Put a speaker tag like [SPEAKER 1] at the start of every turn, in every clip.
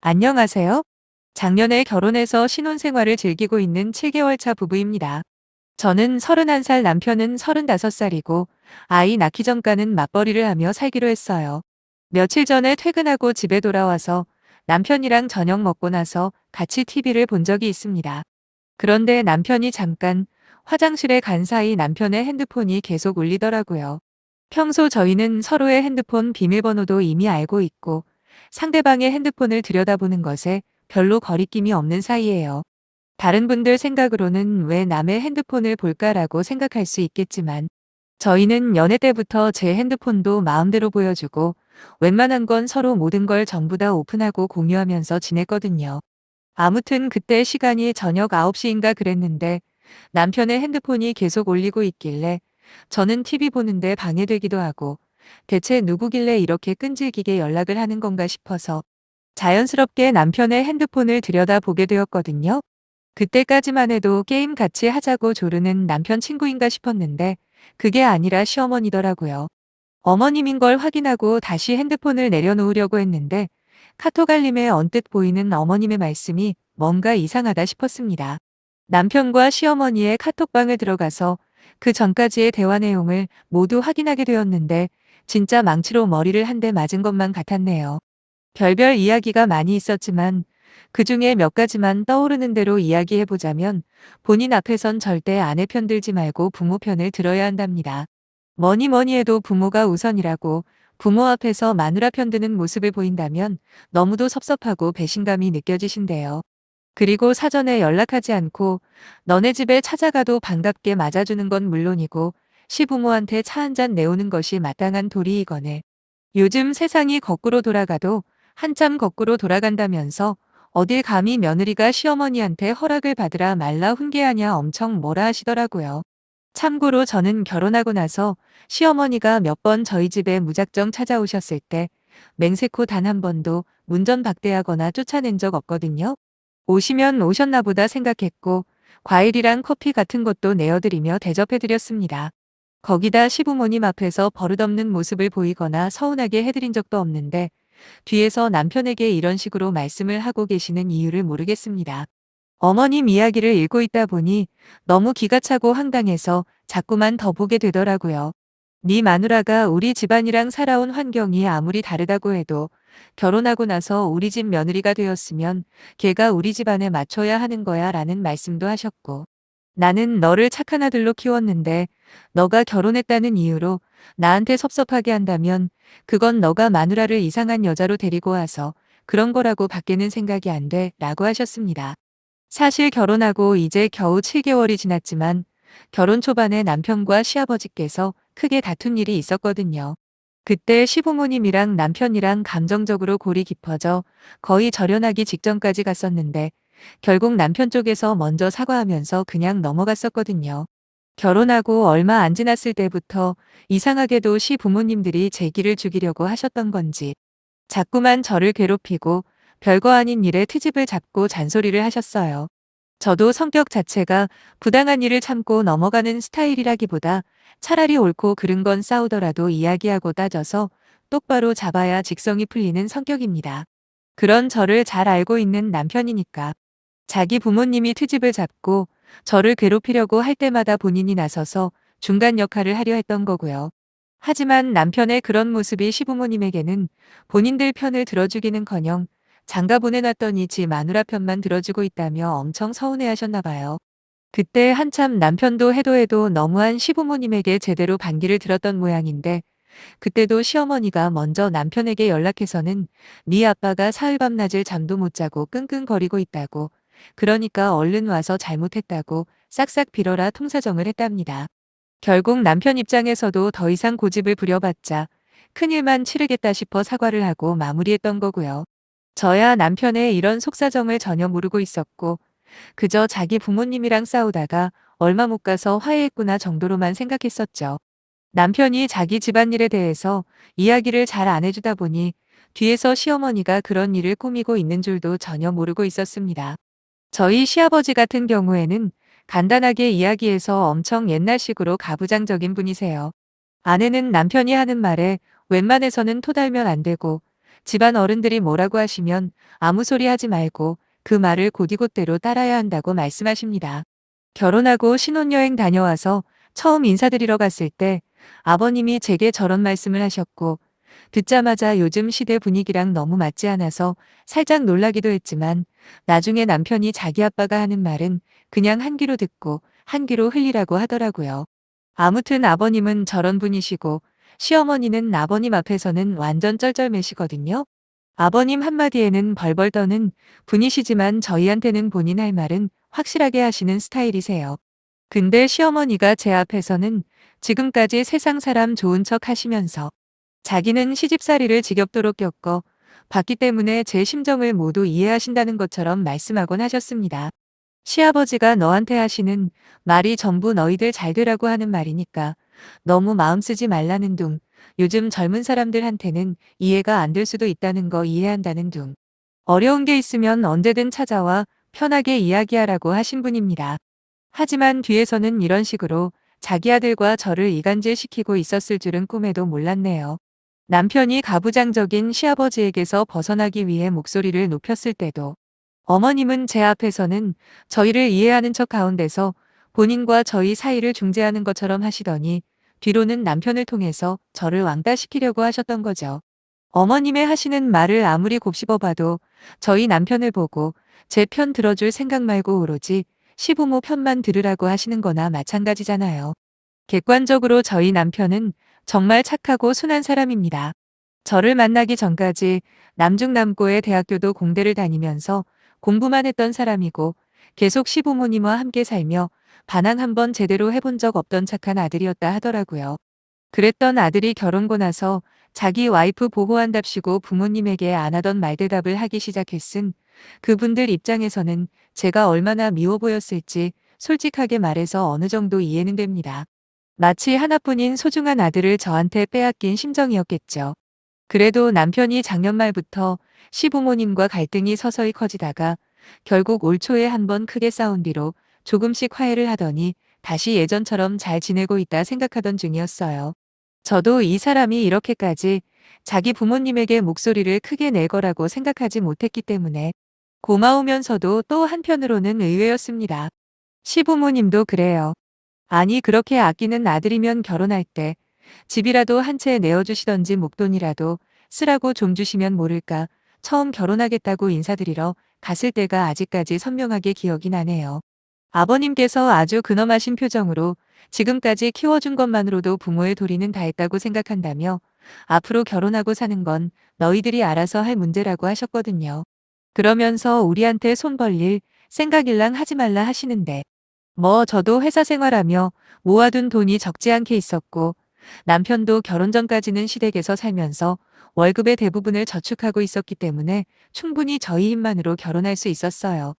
[SPEAKER 1] 안녕하세요. 작년에 결혼해서 신혼생활을 즐기고 있는 7개월 차 부부입니다. 저는 31살, 남편은 35살이고 아이 낳기 전까는 맞벌이를 하며 살기로 했어요. 며칠 전에 퇴근하고 집에 돌아와서 남편이랑 저녁 먹고 나서 같이 TV를 본 적이 있습니다. 그런데 남편이 잠깐 화장실에 간 사이 남편의 핸드폰이 계속 울리더라고요. 평소 저희는 서로의 핸드폰 비밀번호도 이미 알고 있고 상대방의 핸드폰을 들여다보는 것에 별로 거리낌이 없는 사이예요. 다른 분들 생각으로는 왜 남의 핸드폰을 볼까라고 생각할 수 있겠지만 저희는 연애 때부터 제 핸드폰도 마음대로 보여주고 웬만한 건 서로 모든 걸 전부 다 오픈하고 공유하면서 지냈거든요. 아무튼 그때 시간이 저녁 9시인가 그랬는데 남편의 핸드폰이 계속 울리고 있길래 저는 TV 보는데 방해되기도 하고 대체 누구길래 이렇게 끈질기게 연락을 하는 건가 싶어서 자연스럽게 남편의 핸드폰을 들여다보게 되었거든요. 그때까지만 해도 게임 같이 하자고 조르는 남편 친구인가 싶었는데 그게 아니라 시어머니더라고요. 어머님인 걸 확인하고 다시 핸드폰을 내려놓으려고 했는데 카톡 알림에 언뜻 보이는 어머님의 말씀이 뭔가 이상하다 싶었습니다. 남편과 시어머니의 카톡방에 들어가서 그 전까지의 대화 내용을 모두 확인하게 되었는데 진짜 망치로 머리를 한 대 맞은 것만 같았네요. 별별 이야기가 많이 있었지만 그중에 몇 가지만 떠오르는 대로 이야기해보자면 본인 앞에선 절대 아내 편 들지 말고 부모 편을 들어야 한답니다. 뭐니 뭐니 해도 부모가 우선이라고 부모 앞에서 마누라 편드는 모습을 보인다면 너무도 섭섭하고 배신감이 느껴지신대요. 그리고 사전에 연락하지 않고 너네 집에 찾아가도 반갑게 맞아주는 건 물론이고 시부모한테 차 한 잔 내오는 것이 마땅한 도리이거늘 요즘 세상이 거꾸로 돌아가도 한참 거꾸로 돌아간다면서 어딜 감히 며느리가 시어머니한테 허락을 받으라 말라 훈계하냐 엄청 뭐라 하시더라고요. 참고로 저는 결혼하고 나서 시어머니가 몇 번 저희 집에 무작정 찾아오셨을 때 맹세코 단 한 번도 문전박대하거나 쫓아낸 적 없거든요. 오시면 오셨나 보다 생각했고 과일이랑 커피 같은 것도 내어드리며 대접해드렸습니다. 거기다 시부모님 앞에서 버릇없는 모습을 보이거나 서운하게 해드린 적도 없는데 뒤에서 남편에게 이런 식으로 말씀을 하고 계시는 이유를 모르겠습니다. 어머님 이야기를 읽고 있다 보니 너무 기가 차고 황당해서 자꾸만 더 보게 되더라고요. 네 마누라가 우리 집안이랑 살아온 환경이 아무리 다르다고 해도 결혼하고 나서 우리 집 며느리가 되었으면 걔가 우리 집안에 맞춰야 하는 거야 라는 말씀도 하셨고 나는 너를 착한 아들로 키웠는데 너가 결혼했다는 이유로 나한테 섭섭하게 한다면 그건 너가 마누라를 이상한 여자로 데리고 와서 그런 거라고 밖에는 생각이 안 돼 라고 하셨습니다. 사실 결혼하고 이제 겨우 7개월이 지났지만 결혼 초반에 남편과 시아버지께서 크게 다툰 일이 있었거든요. 그때 시부모님이랑 남편이랑 감정적으로 골이 깊어져 거의 절연하기 직전까지 갔었는데 결국 남편 쪽에서 먼저 사과하면서 그냥 넘어갔었거든요. 결혼하고 얼마 안 지났을 때부터 이상하게도 시부모님들이 제 기를 죽이려고 하셨던 건지 자꾸만 저를 괴롭히고 별거 아닌 일에 트집을 잡고 잔소리를 하셨어요. 저도 성격 자체가 부당한 일을 참고 넘어가는 스타일이라기보다 차라리 옳고 그른 건 싸우더라도 이야기하고 따져서 똑바로 잡아야 직성이 풀리는 성격입니다. 그런 저를 잘 알고 있는 남편이니까 자기 부모님이 트집을 잡고 저를 괴롭히려고 할 때마다 본인이 나서서 중간 역할을 하려 했던 거고요. 하지만 남편의 그런 모습이 시부모님에게는 본인들 편을 들어주기는커녕 장가 보내놨더니 지 마누라 편만 들어주고 있다며 엄청 서운해하셨나 봐요. 그때 한참 남편도 해도 해도 너무한 시부모님에게 제대로 반기를 들었던 모양인데 그때도 시어머니가 먼저 남편에게 연락해서는 네 아빠가 사흘 밤낮을 잠도 못 자고 끙끙거리고 있다고 그러니까 얼른 와서 잘못했다고 싹싹 빌어라 통사정을 했답니다. 결국 남편 입장에서도 더 이상 고집을 부려봤자 큰일만 치르겠다 싶어 사과를 하고 마무리했던 거고요. 저야 남편의 이런 속사정을 전혀 모르고 있었고 그저 자기 부모님이랑 싸우다가 얼마 못 가서 화해했구나 정도로만 생각했었죠. 남편이 자기 집안일에 대해서 이야기를 잘 안 해주다 보니 뒤에서 시어머니가 그런 일을 꾸미고 있는 줄도 전혀 모르고 있었습니다. 저희 시아버지 같은 경우에는 간단하게 이야기해서 엄청 옛날식으로 가부장적인 분이세요. 아내는 남편이 하는 말에 웬만해서는 토달면 안 되고 집안 어른들이 뭐라고 하시면 아무 소리 하지 말고 그 말을 곧이곧대로 따라야 한다고 말씀하십니다. 결혼하고 신혼여행 다녀와서 처음 인사드리러 갔을 때 아버님이 제게 저런 말씀을 하셨고, 듣자마자 요즘 시대 분위기랑 너무 맞지 않아서 살짝 놀라기도 했지만, 나중에 남편이 자기 아빠가 하는 말은 그냥 한 귀로 듣고 한 귀로 흘리라고 하더라고요. 아무튼 아버님은 저런 분이시고, 시어머니는 아버님 앞에서는 완전 쩔쩔매시거든요. 아버님 한마디에는 벌벌 떠는 분이시지만 저희한테는 본인 할 말은 확실하게 하시는 스타일이세요. 근데 시어머니가 제 앞에서는 지금까지 세상 사람 좋은 척 하시면서 자기는 시집살이를 지겹도록 겪어 봤기 때문에 제 심정을 모두 이해하신다는 것처럼 말씀하곤 하셨습니다. 시아버지가 너한테 하시는 말이 전부 너희들 잘 되라고 하는 말이니까 너무 마음 쓰지 말라는 둥. 요즘 젊은 사람들한테는 이해가 안 될 수도 있다는 거 이해한다는 둥. 어려운 게 있으면 언제든 찾아와 편하게 이야기하라고 하신 분입니다. 하지만 뒤에서는 이런 식으로 자기 아들과 저를 이간질시키고 있었을 줄은 꿈에도 몰랐네요. 남편이 가부장적인 시아버지에게서 벗어나기 위해 목소리를 높였을 때도 어머님은 제 앞에서는 저희를 이해하는 척 가운데서 본인과 저희 사이를 중재하는 것처럼 하시더니 뒤로는 남편을 통해서 저를 왕따시키려고 하셨던 거죠. 어머님의 하시는 말을 아무리 곱씹어봐도 저희 남편을 보고 제 편 들어줄 생각 말고 오로지 시부모 편만 들으라고 하시는 거나 마찬가지잖아요. 객관적으로 저희 남편은 정말 착하고 순한 사람입니다. 저를 만나기 전까지 남중남고의 대학교도 공대를 다니면서 공부만 했던 사람이고, 계속 시부모님과 함께 살며 반항 한번 제대로 해본 적 없던 착한 아들이었다 하더라고요. 그랬던 아들이 결혼고 나서 자기 와이프 보호한답시고 부모님에게 안 하던 말대답을 하기 시작했은 그분들 입장에서는 제가 얼마나 미워 보였을지 솔직하게 말해서 어느 정도 이해는 됩니다. 마치 하나뿐인 소중한 아들을 저한테 빼앗긴 심정이었겠죠. 그래도 남편이 작년 말부터 시부모님과 갈등이 서서히 커지다가 결국 올 초에 한번 크게 싸운 뒤로 조금씩 화해를 하더니 다시 예전처럼 잘 지내고 있다 생각하던 중이었어요. 저도 이 사람이 이렇게까지 자기 부모님에게 목소리를 크게 낼 거라고 생각하지 못했기 때문에 고마우면서도 또 한편으로는 의외였습니다. 시부모님도 그래요. 아니 그렇게 아끼는 아들이면 결혼할 때 집이라도 한 채 내어주시던지 목돈이라도 쓰라고 좀 주시면 모를까. 처음 결혼하겠다고 인사드리러 갔을 때가 아직까지 선명하게 기억이 나네요. 아버님께서 아주 근엄하신 표정으로 지금까지 키워준 것만으로도 부모의 도리는 다했다고 생각한다며 앞으로 결혼하고 사는 건 너희들이 알아서 할 문제라고 하셨거든요. 그러면서 우리한테 손 벌릴 생각일랑 하지 말라 하시는데, 뭐 저도 회사 생활하며 모아둔 돈이 적지 않게 있었고, 남편도 결혼 전까지는 시댁에서 살면서 월급의 대부분을 저축하고 있었기 때문에 충분히 저희 힘만으로 결혼할 수 있었어요.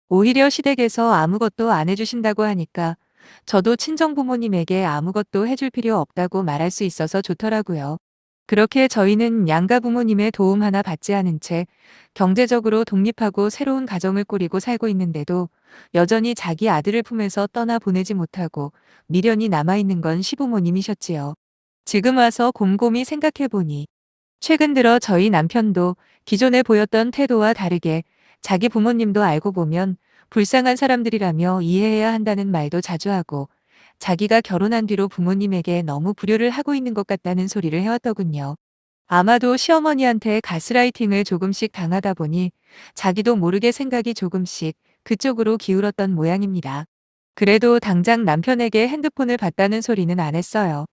[SPEAKER 1] 오히려 시댁에서 아무것도 안 해주신다고 하니까 저도 친정부모님에게 아무것도 해줄 필요 없다고 말할 수 있어서 좋더라고요. 그렇게 저희는 양가 부모님의 도움 하나 받지 않은 채 경제적으로 독립하고 새로운 가정을 꾸리고 살고 있는데도 여전히 자기 아들을 품에서 떠나 보내지 못하고 미련이 남아있는 건 시부모님이셨지요. 지금 와서 곰곰이 생각해보니 최근 들어 저희 남편도 기존에 보였던 태도와 다르게 자기 부모님도 알고 보면 불쌍한 사람들이라며 이해해야 한다는 말도 자주 하고, 자기가 결혼한 뒤로 부모님에게 너무 불효를 하고 있는 것 같다는 소리를 해왔더군요. 아마도 시어머니한테 가스라이팅을 조금씩 당하다 보니 자기도 모르게 생각이 조금씩 그쪽으로 기울었던 모양입니다. 그래도 당장 남편에게 핸드폰을 받다는 소리는 안 했어요.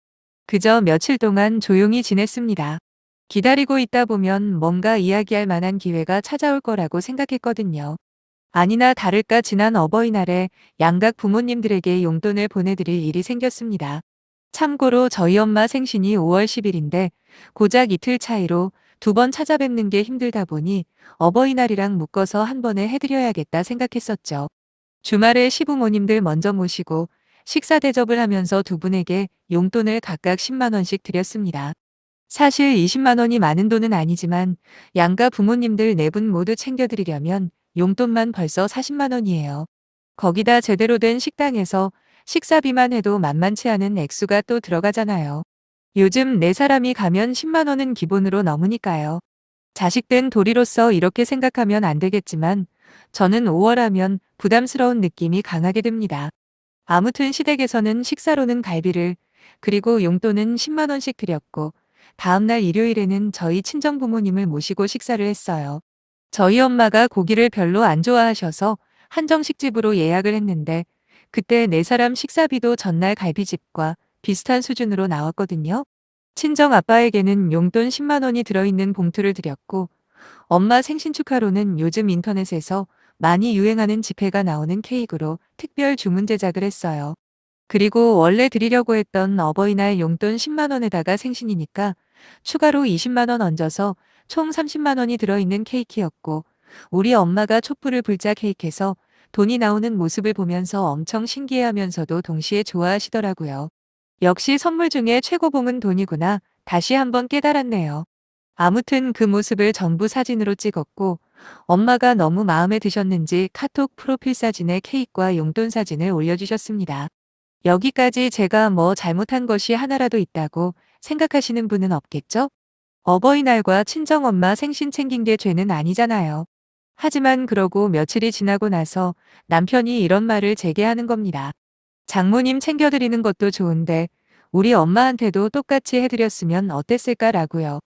[SPEAKER 1] 그저 며칠 동안 조용히 지냈습니다. 기다리고 있다 보면 뭔가 이야기할 만한 기회가 찾아올 거라고 생각했거든요. 아니나 다를까 지난 어버이날에 양각 부모님들에게 용돈을 보내드릴 일이 생겼습니다. 참고로 저희 엄마 생신이 5월 10일인데 고작 이틀 차이로 두 번 찾아뵙는 게 힘들다 보니 어버이날이랑 묶어서 한 번에 해드려야겠다 생각했었죠. 주말에 시부모님들 먼저 모시고 식사 대접을 하면서 두 분에게 용돈을 각각 10만 원씩 드렸습니다. 사실 20만 원이 많은 돈은 아니지만 양가 부모님들 네 분 모두 챙겨드리려면 용돈만 벌써 40만 원이에요. 거기다 제대로 된 식당에서 식사비만 해도 만만치 않은 액수가 또 들어가잖아요. 요즘 네 사람이 가면 10만 원은 기본으로 넘으니까요. 자식된 도리로서 이렇게 생각하면 안 되겠지만 저는 5월 하면 부담스러운 느낌이 강하게 듭니다. 아무튼 시댁에서는 식사로는 갈비를 그리고 용돈은 10만 원씩 드렸고 다음날 일요일에는 저희 친정 부모님을 모시고 식사를 했어요. 저희 엄마가 고기를 별로 안 좋아하셔서 한정식집으로 예약을 했는데 그때 네 사람 식사비도 전날 갈비집과 비슷한 수준으로 나왔거든요. 친정 아빠에게는 용돈 10만 원이 들어있는 봉투를 드렸고 엄마 생신 축하로는 요즘 인터넷에서 많이 유행하는 지폐가 나오는 케이크로 특별 주문 제작을 했어요. 그리고 원래 드리려고 했던 어버이날 용돈 10만 원에다가 생신이니까 추가로 20만 원 얹어서 총 30만 원이 들어있는 케이크였고 우리 엄마가 촛불을 불자 케이크에서 돈이 나오는 모습을 보면서 엄청 신기해하면서도 동시에 좋아하시더라고요. 역시 선물 중에 최고봉은 돈이구나. 다시 한번 깨달았네요. 아무튼 그 모습을 전부 사진으로 찍었고 엄마가 너무 마음에 드셨는지 카톡 프로필 사진에 케이크와 용돈 사진을 올려주셨습니다. 여기까지 제가 뭐 잘못한 것이 하나라도 있다고 생각하시는 분은 없겠죠? 어버이날과 친정엄마 생신 챙긴 게 죄는 아니잖아요. 하지만 그러고 며칠이 지나고 나서 남편이 이런 말을 제게 하는 겁니다. 장모님 챙겨드리는 것도 좋은데 우리 엄마한테도 똑같이 해드렸으면 어땠을까라고요.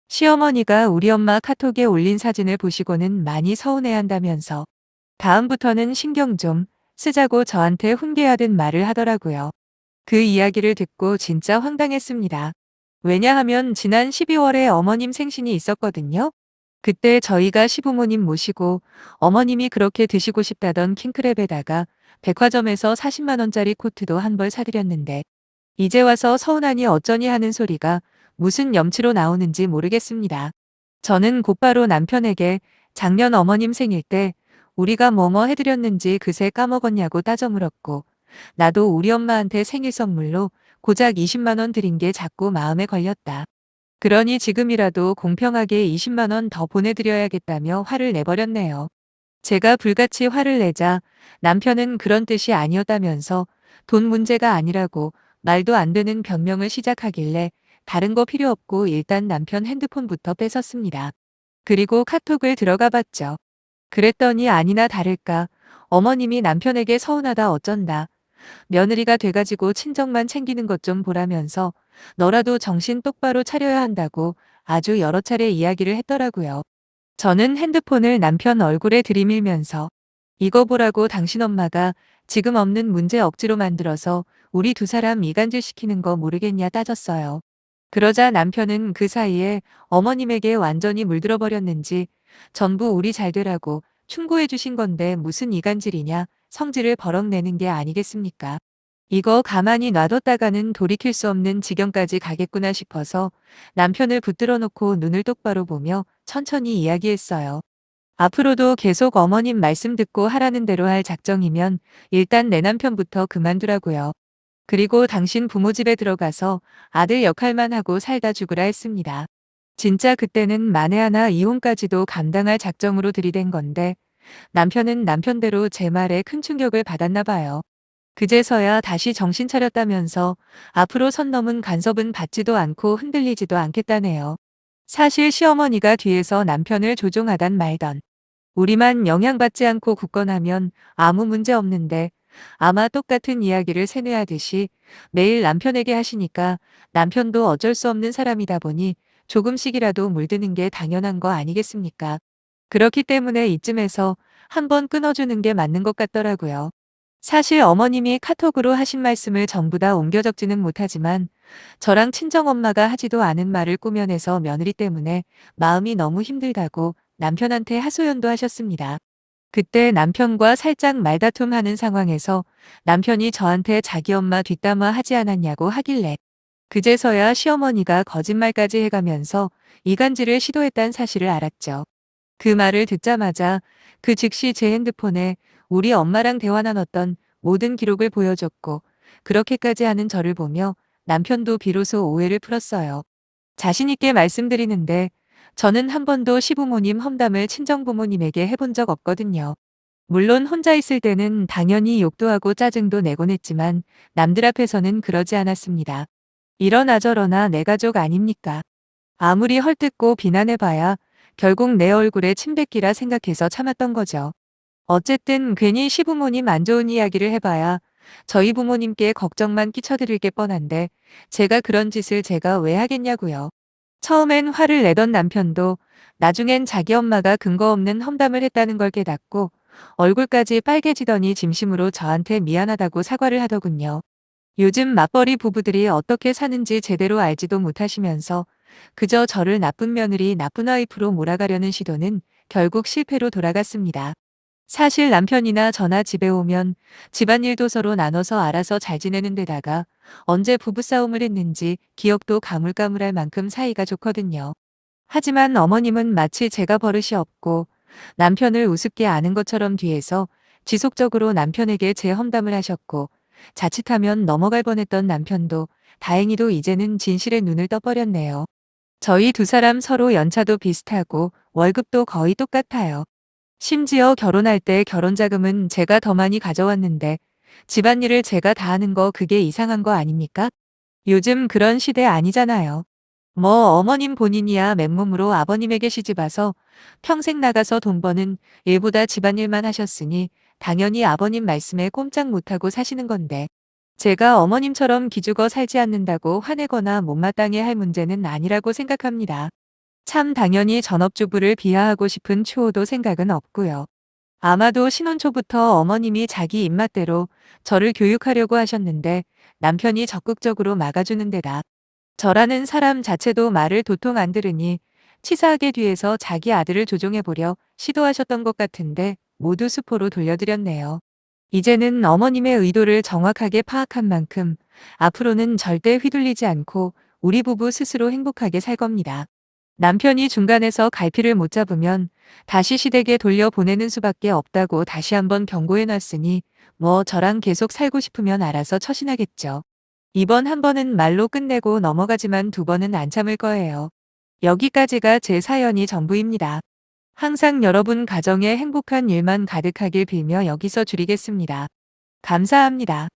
[SPEAKER 1] 시어머니가 우리 엄마 카톡에 올린 사진을 보시고는 많이 서운해한다면서 다음부터는 신경 좀 쓰자고 저한테 훈계하듯 말을 하더라고요. 그 이야기를 듣고 진짜 황당했습니다. 왜냐하면 지난 12월에 어머님 생신이 있었거든요. 그때 저희가 시부모님 모시고 어머님이 그렇게 드시고 싶다던 킹크랩에다가 백화점에서 40만 원짜리 코트도 한 벌 사드렸는데 이제 와서 서운하니 어쩌니 하는 소리가 무슨 염치로 나오는지 모르겠습니다. 저는 곧바로 남편에게 작년 어머님 생일 때 우리가 뭐뭐 해드렸는지 그새 까먹었냐고 따져 물었고 나도 우리 엄마한테 생일 선물로 고작 20만 원 드린 게 자꾸 마음에 걸렸다. 그러니 지금이라도 공평하게 20만 원 더 보내드려야겠다며 화를 내버렸네요. 제가 불같이 화를 내자 남편은 그런 뜻이 아니었다면서 돈 문제가 아니라고 말도 안 되는 변명을 시작하길래 다른 거 필요 없고 일단 남편 핸드폰부터 뺏었습니다. 그리고 카톡을 들어가 봤죠. 그랬더니 아니나 다를까 어머님이 남편에게 서운하다 어쩐다. 며느리가 돼가지고 친정만 챙기는 것 좀 보라면서 너라도 정신 똑바로 차려야 한다고 아주 여러 차례 이야기를 했더라고요. 저는 핸드폰을 남편 얼굴에 들이밀면서 이거 보라고 당신 엄마가 지금 없는 문제 억지로 만들어서 우리 두 사람 이간질 시키는 거 모르겠냐 따졌어요. 그러자 남편은 그 사이에 어머님에게 완전히 물들어 버렸는지 전부 우리 잘 되라고 충고해 주신 건데 무슨 이간질이냐 성질을 버럭 내는 게 아니겠습니까? 이거 가만히 놔뒀다가는 돌이킬 수 없는 지경까지 가겠구나 싶어서 남편을 붙들어 놓고 눈을 똑바로 보며 천천히 이야기했어요. 앞으로도 계속 어머님 말씀 듣고 하라는 대로 할 작정이면 일단 내 남편부터 그만두라고요. 그리고 당신 부모 집에 들어가서 아들 역할만 하고 살다 죽으라 했습니다. 진짜 그때는 만에 하나 이혼까지도 감당할 작정으로 들이댄 건데 남편은 남편대로 제 말에 큰 충격을 받았나 봐요. 그제서야 다시 정신 차렸다면서 앞으로 선 넘은 간섭은 받지도 않고 흔들리지도 않겠다네요. 사실 시어머니가 뒤에서 남편을 조종하단 말던 우리만 영향받지 않고 굳건하면 아무 문제 없는데 아마 똑같은 이야기를 세뇌하듯이 매일 남편에게 하시니까 남편도 어쩔 수 없는 사람이다 보니 조금씩이라도 물드는 게 당연한 거 아니겠습니까? 그렇기 때문에 이쯤에서 한번 끊어주는 게 맞는 것 같더라고요. 사실 어머님이 카톡으로 하신 말씀을 전부 다 옮겨 적지는 못하지만 저랑 친정엄마가 하지도 않은 말을 꾸며내서 며느리 때문에 마음이 너무 힘들다고 남편한테 하소연도 하셨습니다. 그때 남편과 살짝 말다툼하는 상황에서 남편이 저한테 자기 엄마 뒷담화 하지 않았냐고 하길래 그제서야 시어머니가 거짓말까지 해가면서 이간질을 시도했다는 사실을 알았죠. 그 말을 듣자마자 그 즉시 제 핸드폰에 우리 엄마랑 대화 나눴던 모든 기록을 보여줬고 그렇게까지 하는 저를 보며 남편도 비로소 오해를 풀었어요. 자신 있게 말씀드리는데 저는 한 번도 시부모님 험담을 친정부모님에게 해본 적 없거든요. 물론 혼자 있을 때는 당연히 욕도 하고 짜증도 내곤 했지만 남들 앞에서는 그러지 않았습니다. 이러나 저러나 내 가족 아닙니까? 아무리 헐뜯고 비난해봐야 결국 내 얼굴에 침 뱉기라 생각해서 참았던 거죠. 어쨌든 괜히 시부모님 안 좋은 이야기를 해봐야 저희 부모님께 걱정만 끼쳐드릴 게 뻔한데 제가 그런 짓을 제가 왜 하겠냐고요. 처음엔 화를 내던 남편도 나중엔 자기 엄마가 근거 없는 험담을 했다는 걸 깨닫고 얼굴까지 빨개지더니 진심으로 저한테 미안하다고 사과를 하더군요. 요즘 맞벌이 부부들이 어떻게 사는지 제대로 알지도 못하시면서 그저 저를 나쁜 며느리, 나쁜 와이프로 몰아가려는 시도는 결국 실패로 돌아갔습니다. 사실 남편이나 저나 집에 오면 집안일도 서로 나눠서 알아서 잘 지내는 데다가 언제 부부싸움을 했는지 기억도 가물가물할 만큼 사이가 좋거든요. 하지만 어머님은 마치 제가 버릇이 없고 남편을 우습게 아는 것처럼 뒤에서 지속적으로 남편에게 제 험담을 하셨고 자칫하면 넘어갈 뻔했던 남편도 다행히도 이제는 진실의 눈을 떠버렸네요. 저희 두 사람 서로 연차도 비슷하고 월급도 거의 똑같아요. 심지어 결혼할 때 결혼자금은 제가 더 많이 가져왔는데 집안일을 제가 다 하는 거 그게 이상한 거 아닙니까? 요즘 그런 시대 아니잖아요. 뭐 어머님 본인이야 맨몸으로 아버님에게 시집와서 평생 나가서 돈 버는 일보다 집안일만 하셨으니 당연히 아버님 말씀에 꼼짝 못하고 사시는 건데 제가 어머님처럼 기죽어 살지 않는다고 화내거나 못마땅해 할 문제는 아니라고 생각합니다. 참 당연히 전업주부를 비하하고 싶은 추호도 생각은 없고요. 아마도 신혼 초부터 어머님이 자기 입맛대로 저를 교육하려고 하셨는데 남편이 적극적으로 막아주는 데다 저라는 사람 자체도 말을 도통 안 들으니 치사하게 뒤에서 자기 아들을 조종해보려 시도하셨던 것 같은데 모두 수포로 돌려드렸네요. 이제는 어머님의 의도를 정확하게 파악한 만큼 앞으로는 절대 휘둘리지 않고 우리 부부 스스로 행복하게 살 겁니다. 남편이 중간에서 갈피를 못 잡으면 다시 시댁에 돌려보내는 수밖에 없다고 다시 한번 경고해놨으니 뭐 저랑 계속 살고 싶으면 알아서 처신하겠죠. 이번 한 번은 말로 끝내고 넘어가지만 두 번은 안 참을 거예요. 여기까지가 제 사연이 전부입니다. 항상 여러분 가정에 행복한 일만 가득하길 빌며 여기서 줄이겠습니다. 감사합니다.